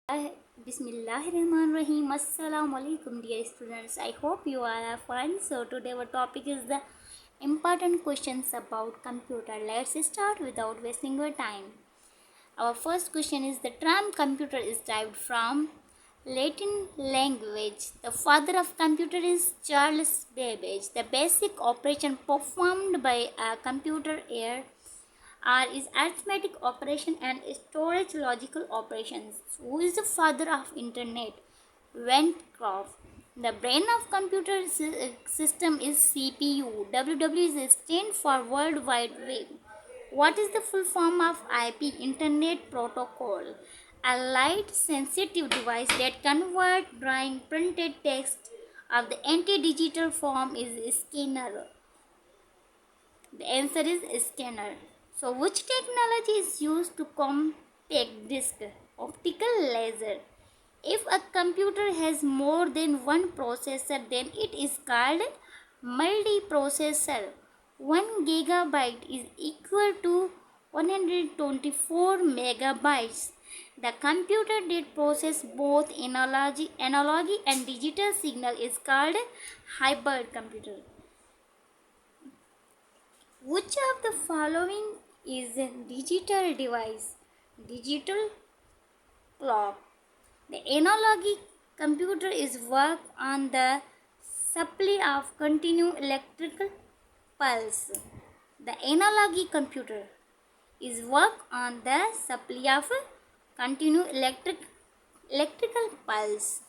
Bismillahirrahmanirrahim. Assalamu alaikum, dear students. I hope you all are fine. So today our topic is the important questions about computer. Let's start without wasting your time. Our first question is: the term computer is derived from Latin language. The father of computer is Charles Babbage. The basic operation performed by a computer is arithmetic operation and storage logical operations. Who is the father of internet? Wentcroft. The brain of computer system is CPU. WW stands for World Wide Web. What is the full form of IP? Internet Protocol. A light sensitive device that converts drawing printed text of the anti-digital form is scanner. The answer is scanner. So, which technology is used to compact disk? Optical laser. If a computer has more than one processor, then it is called multiprocessor. 1 gigabyte is equal to 124 megabytes. The computer that processes both analogy and digital signal is called hybrid computer. Which of the following is a digital device? Digital clock. The analog computer is work on the supply of continuous electrical pulse. The analog computer is work on the supply of continuous electrical pulse.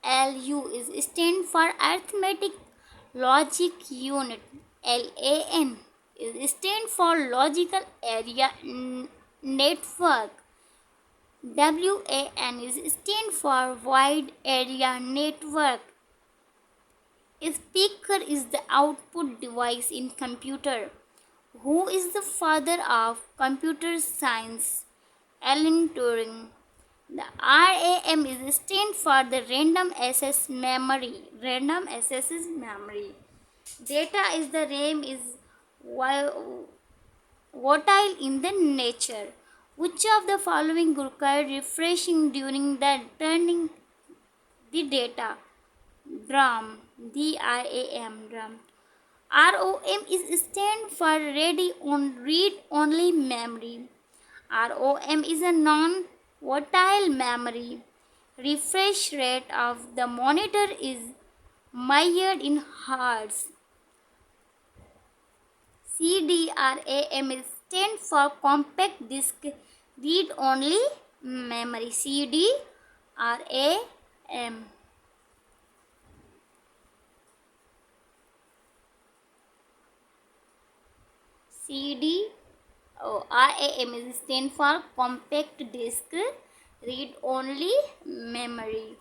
ALU is stand for arithmetic logic unit. LAN is stand for logical area network. WAN is stand for wide area network. A speaker is the output device in computer. Who is the father of computer science? Alan Turing. The RAM is stand for the random access memory. Random access memory. Data is the RAM is volatile in the nature. Which of the following require refreshing during the turning the data? DRAM. DRAM. ROM is stand for read only memory. ROM is a non-volatile memory. Refresh rate of the monitor is measured in hertz. CDRAM is stand for compact disk read only memory. CDRAM. RAM is stand for compact disk read only memory.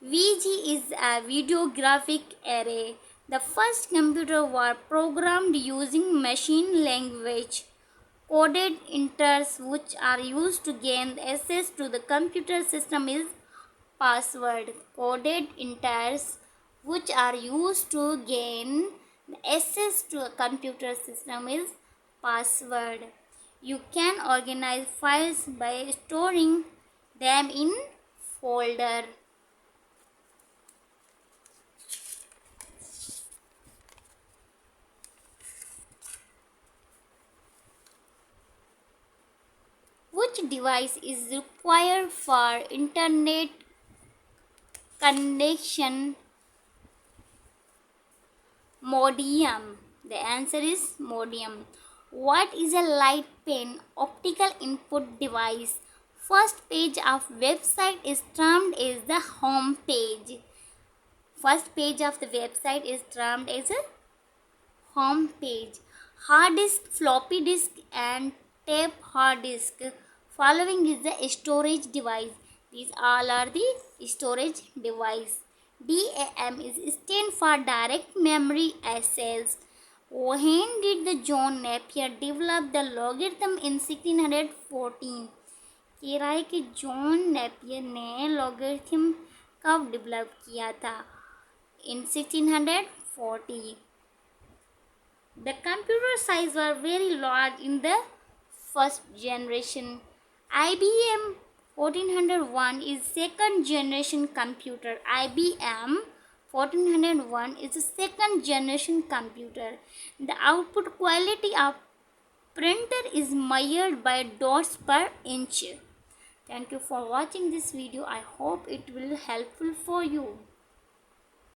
VG is a video graphic array. The first computer was programmed using machine language. Coded enters which are used to gain access to the computer system is password. Coded enters which are used to gain access to a computer system is password. You can organize files by storing them in folder. Which device is required for internet connection? Modem. The answer is modem. What is a light pen? Optical input device. First page of website is termed as the home page. First page of the website is termed as a home page. Hard disk, floppy disk and tape hard disk. Following is the storage device. These all are the storage device. DRAM is stand for direct memory access. When did the John Napier develop the logarithm in 1614? कह रहा है कि John Napier ने logarithm कब develop किया था? In 1640. The computer size were very large in the first generation. IBM 1401 is second generation computer. IBM 1401 is a second generation computer. The output quality of printer is measured by dots per inch. Thank you for watching this video. I hope it will helpful for you.